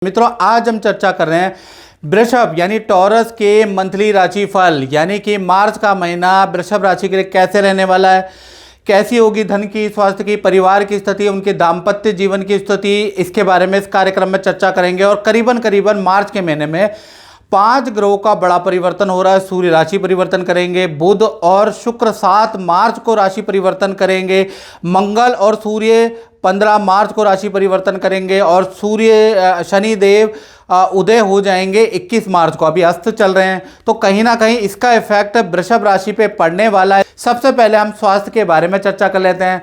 मित्रों, आज हम चर्चा कर रहे हैं वृषभ यानी टॉरस के मंथली राशिफल, यानी कि मार्च का महीना वृषभ राशि के लिए कैसे रहने वाला है, कैसी होगी धन की, स्वास्थ्य की, परिवार की स्थिति, उनके दाम्पत्य जीवन की स्थिति, इसके बारे में इस कार्यक्रम में चर्चा करेंगे। और करीबन मार्च के महीने में 5 ग्रहों का बड़ा परिवर्तन हो रहा है। सूर्य राशि परिवर्तन करेंगे, बुध और शुक्र 7 मार्च को राशि परिवर्तन करेंगे, मंगल और सूर्य 15 मार्च को राशि परिवर्तन करेंगे और सूर्य शनि देव उदय हो जाएंगे 21 मार्च को। अभी अस्त चल रहे हैं, तो कहीं ना कहीं इसका इफेक्ट वृषभ राशि पे पड़ने वाला है। सबसे पहले हम स्वास्थ्य के बारे में चर्चा कर लेते हैं।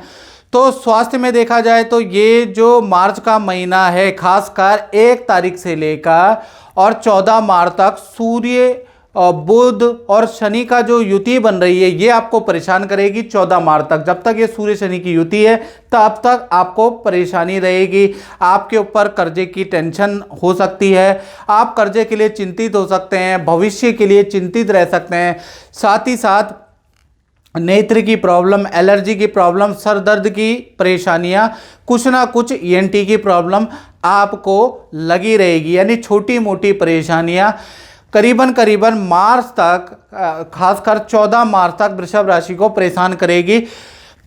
तो स्वास्थ्य में देखा जाए तो ये जो मार्च का महीना है, खासकर 1 तारीख से लेकर और 14 मार्च तक सूर्य बुध और शनि का जो युति बन रही है, ये आपको परेशान करेगी 14 मार्च तक। जब तक ये सूर्य शनि की युति है तब तक आपको परेशानी रहेगी। आपके ऊपर कर्जे की टेंशन हो सकती है, आप कर्जे के लिए चिंतित हो सकते हैं, भविष्य के लिए चिंतित रह सकते हैं। साथ ही साथ नेत्र की प्रॉब्लम, एलर्जी की प्रॉब्लम, सर दर्द की परेशानियां, कुछ ना कुछ ईएनटी की प्रॉब्लम आपको लगी रहेगी। यानी छोटी मोटी परेशानियां करीबन मार्च तक, खासकर 14 मार्च तक वृषभ राशि को परेशान करेगी।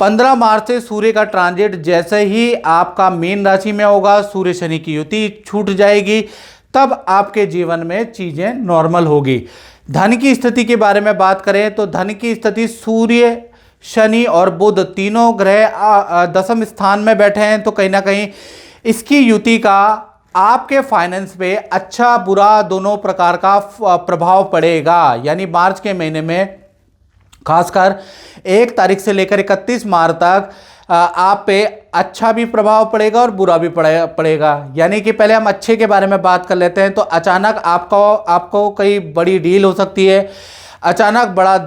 15 मार्च से सूर्य का ट्रांजिट जैसे ही आपका मीन राशि में होगा, सूर्य शनि की युति छूट जाएगी, तब आपके जीवन में चीज़ें नॉर्मल होगी। धन की स्थिति के बारे में बात करें तो धन की स्थिति, सूर्य शनि और बुध तीनों ग्रह 10वें स्थान में बैठे हैं, तो कहीं ना कहीं इसकी युति का आपके फाइनेंस पे अच्छा बुरा दोनों प्रकार का प्रभाव पड़ेगा। यानी मार्च के महीने में खासकर 1 तारीख से लेकर 31 मार्च तक आप पे अच्छा भी प्रभाव पड़ेगा और बुरा भी पड़ेगा। यानी कि पहले हम अच्छे के बारे में बात कर लेते हैं। तो अचानक आपको कोई बड़ी डील हो सकती है, अचानक बड़ा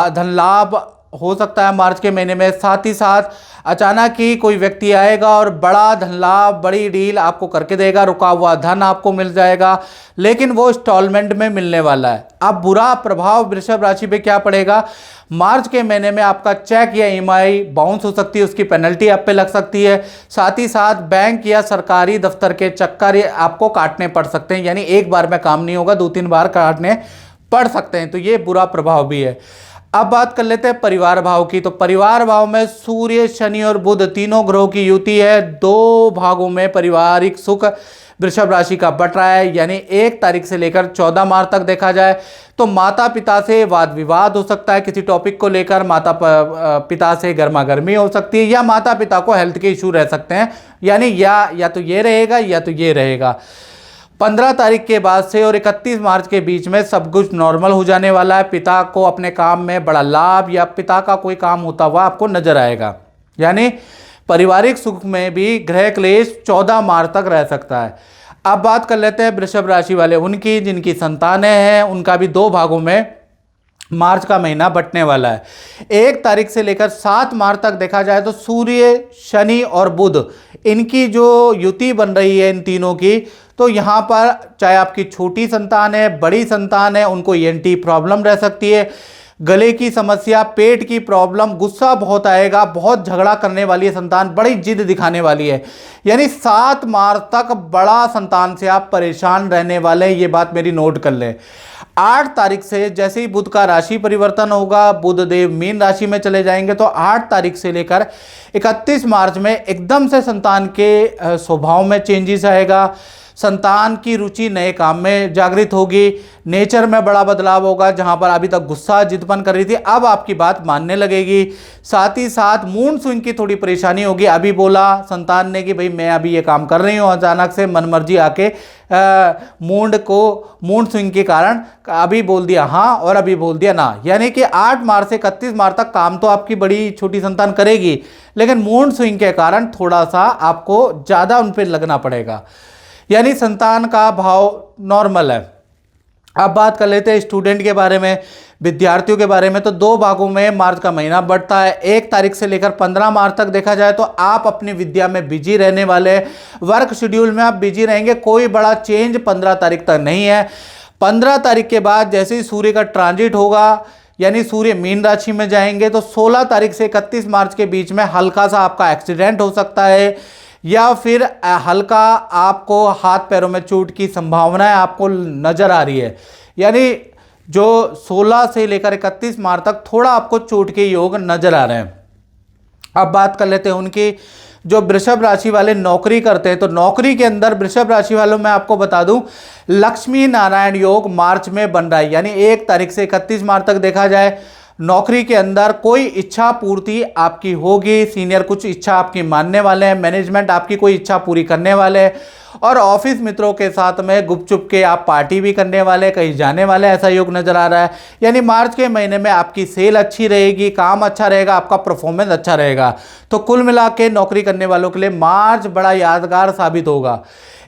धन लाभ हो सकता है मार्च के महीने में। साथ ही साथ अचानक ही कोई व्यक्ति आएगा और बड़ा धन लाभ, बड़ी डील आपको करके देगा, रुका हुआ धन आपको मिल जाएगा, लेकिन वो इंस्टॉलमेंट में मिलने वाला है। अब बुरा प्रभाव वृषभ राशि पे क्या पड़ेगा, मार्च के महीने में आपका चेक या ईएमआई बाउंस हो सकती है, उसकी पेनल्टी आप पे लग सकती है। साथ ही साथ बैंक या सरकारी दफ्तर के चक्कर आपको काटने पड़ सकते हैं। यानी एक बार में काम नहीं होगा, 2-3 बार काटने पड़ सकते हैं, तो ये बुरा प्रभाव भी है। अब बात कर लेते हैं परिवार भाव की। तो परिवार भाव में सूर्य शनि और बुध तीनों ग्रहों की युति है। 2 भागों में पारिवारिक सुख वृषभ राशि का बट रहा है। यानी 1 तारीख से लेकर 14 मार्च तक देखा जाए तो माता पिता से वाद विवाद हो सकता है, किसी टॉपिक को लेकर माता पिता से गर्मा गर्मी हो सकती है, या माता पिता को हेल्थ के इशू रह सकते हैं। यानी या तो ये रहेगा या तो ये रहेगा। 15 तारीख के बाद से और 31 मार्च के बीच में सब कुछ नॉर्मल हो जाने वाला है। पिता को अपने काम में बड़ा लाभ या पिता का कोई काम होता हुआ आपको नजर आएगा। यानी पारिवारिक सुख में भी ग्रह क्लेश 14 मार्च तक रह सकता है। अब बात कर लेते हैं वृषभ राशि वाले उनकी, जिनकी संतानें हैं, उनका भी 2 भागों में मार्च का महीना बंटने वाला है। 1 तारीख से लेकर 7 मार्च तक देखा जाए तो सूर्य शनि और बुध इनकी जो युति बन रही है इन तीनों की, तो यहाँ पर चाहे आपकी छोटी संतान है, बड़ी संतान है, उनको ईएनटी प्रॉब्लम रह सकती है, गले की समस्या, पेट की प्रॉब्लम, गुस्सा बहुत आएगा, बहुत झगड़ा करने वाली है संतान, बड़ी जिद दिखाने वाली है। यानी 7 मार्च तक बड़ा संतान से आप परेशान रहने वाले हैं, ये बात मेरी नोट कर लें। 8 तारीख से जैसे ही बुध का राशि परिवर्तन होगा, बुध देव मीन राशि में चले जाएंगे, तो 8 तारीख से लेकर 31 मार्च में एकदम से संतान के स्वभाव में चेंजेस आएगा। संतान की रुचि नए काम में जागृत होगी, नेचर में बड़ा बदलाव होगा। जहां पर अभी तक गुस्सा जिदपन कर रही थी, अब आपकी बात मानने लगेगी। साथ ही साथ मूड स्विंग की थोड़ी परेशानी होगी। अभी बोला संतान ने कि भाई मैं अभी ये काम कर रही हूँ, अचानक से मनमर्जी आके मूड स्विंग के कारण अभी बोल दिया हाँ और अभी बोल दिया ना। यानी कि 8 मार्च से 31 मार्च तक काम तो आपकी बड़ी छोटी संतान करेगी, लेकिन मूड स्विंग के कारण थोड़ा सा आपको ज़्यादा उन पर लगना पड़ेगा। यानी संतान का भाव नॉर्मल है। अब बात कर लेते हैं स्टूडेंट के बारे में, विद्यार्थियों के बारे में। तो 2 भागों में मार्च का महीना बढ़ता है। 1 तारीख से लेकर 15 मार्च तक देखा जाए तो आप अपनी विद्या में बिजी रहने वाले, वर्क शेड्यूल में आप बिजी रहेंगे। कोई बड़ा चेंज 15 तारीख तक नहीं है। 15 तारीख के बाद जैसे ही सूर्य का ट्रांजिट होगा, यानी सूर्य मीन राशि में जाएंगे, तो 16 तारीख से 31 मार्च के बीच में हल्का सा आपका एक्सीडेंट हो सकता है, या फिर हल्का आपको हाथ पैरों में चोट की संभावनाएं आपको नजर आ रही है। यानी जो 16 से लेकर 31 मार्च तक थोड़ा आपको चोट के योग नजर आ रहे हैं। अब बात कर लेते हैं उनकी जो वृषभ राशि वाले नौकरी करते हैं, तो नौकरी के अंदर वृषभ राशि वालों में आपको बता दूं लक्ष्मी नारायण योग मार्च में बन रहा है। यानी 1 तारीख से 31 मार्च तक देखा जाए नौकरी के अंदर कोई इच्छा पूर्ति आपकी होगी, सीनियर कुछ इच्छा आपकी मानने वाले हैं, मैनेजमेंट आपकी कोई इच्छा पूरी करने वाले हैं, और ऑफिस मित्रों के साथ में गुपचुप के आप पार्टी भी करने वाले, कहीं जाने वाले, ऐसा योग नजर आ रहा है। यानी मार्च के महीने में आपकी सेल अच्छी रहेगी, काम अच्छा रहेगा, आपका परफॉर्मेंस अच्छा रहेगा। तो कुल मिला के नौकरी करने वालों के लिए मार्च बड़ा यादगार साबित होगा।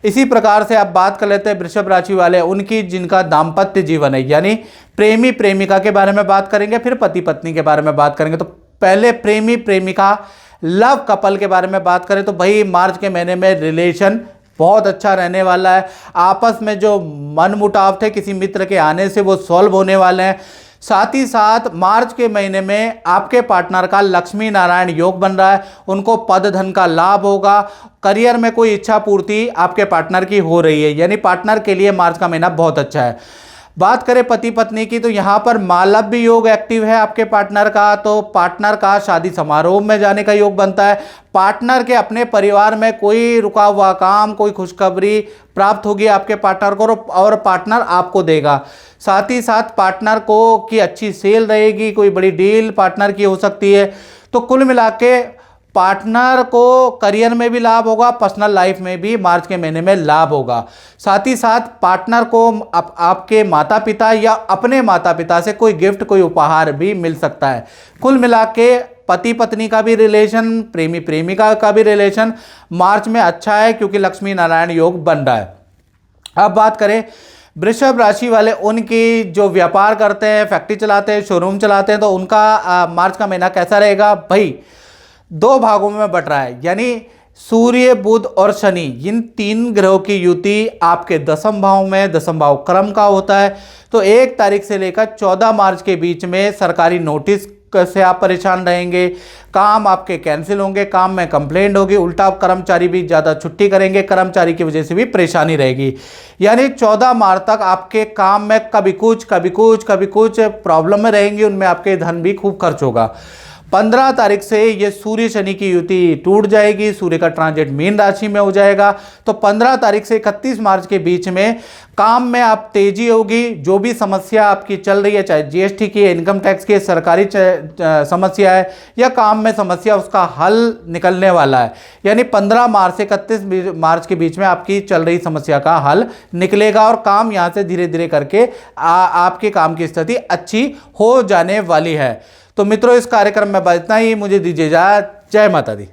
इसी प्रकार से आप बात कर लेते हैं वृषभ राशि वाले उनकी जिनका दाम्पत्य जीवन है, यानी प्रेमी प्रेमिका के बारे में बात करेंगे, फिर पति पत्नी के बारे में बात करेंगे। तो पहले प्रेमी प्रेमिका लव कपल के बारे में बात करें तो भाई मार्च के महीने में रिलेशन बहुत अच्छा रहने वाला है। आपस में जो मनमुटाव थे किसी मित्र के आने से वो सॉल्व होने वाले हैं। साथ ही साथ मार्च के महीने में आपके पार्टनर का लक्ष्मी नारायण योग बन रहा है, उनको पद धन का लाभ होगा। करियर में कोई इच्छा पूर्ति आपके पार्टनर की हो रही है, यानी पार्टनर के लिए मार्च का महीना बहुत अच्छा है। बात करें पति पत्नी की तो यहाँ पर मालव्य योग एक्टिव है आपके पार्टनर का, तो पार्टनर का शादी समारोह में जाने का योग बनता है। पार्टनर के अपने परिवार में कोई रुका हुआ काम, कोई खुशखबरी प्राप्त होगी आपके पार्टनर को और पार्टनर आपको देगा। साथ ही साथ पार्टनर को की अच्छी सेल रहेगी, कोई बड़ी डील पार्टनर की हो सकती है। तो कुल मिला के पार्टनर को करियर में भी लाभ होगा, पर्सनल लाइफ में भी मार्च के महीने में लाभ होगा। साथ ही साथ पार्टनर को आपके माता पिता या अपने माता पिता से कोई गिफ्ट, कोई उपहार भी मिल सकता है। कुल मिला के पति पत्नी का भी रिलेशन, प्रेमी प्रेमिका का भी रिलेशन मार्च में अच्छा है क्योंकि लक्ष्मी नारायण योग बन रहा है। अब बात करें वृषभ राशि वाले उनकी जो व्यापार करते हैं, फैक्ट्री चलाते हैं, शोरूम चलाते हैं, तो उनका मार्च का महीना कैसा रहेगा भाई? 2 भागों में बट रहा है, यानी सूर्य बुध और शनि इन 3 ग्रहों की युति आपके 10वें भाव में, 10वां भाव कर्म का होता है। तो 1 तारीख से लेकर 14 मार्च के बीच में सरकारी नोटिस से आप परेशान रहेंगे, काम आपके कैंसिल होंगे, काम में कंप्लेंट होगी, उल्टा कर्मचारी भी ज़्यादा छुट्टी करेंगे, कर्मचारी की वजह से भी परेशानी रहेगी। यानी 14 मार्च तक आपके काम में कभी कुछ प्रॉब्लम में रहेंगी, उनमें आपके धन भी खूब खर्च होगा। 15 तारीख से ये सूर्य शनि की युति टूट जाएगी, सूर्य का ट्रांजिट मीन राशि में हो जाएगा। तो 15 तारीख से 31 मार्च के बीच में काम में आप तेजी होगी। जो भी समस्या आपकी चल रही है, चाहे जीएसटी की, इनकम टैक्स की, सरकारी समस्या है या काम में समस्या, उसका हल निकलने वाला है। यानी 15 मार्च से 31 मार्च के बीच में आपकी चल रही समस्या का हल निकलेगा और काम यहाँ से धीरे धीरे करके आपके काम की स्थिति अच्छी हो जाने वाली है। तो मित्रों, इस कार्यक्रम में बस इतना ही। मुझे दीजिए इजाजत। जय माता दी।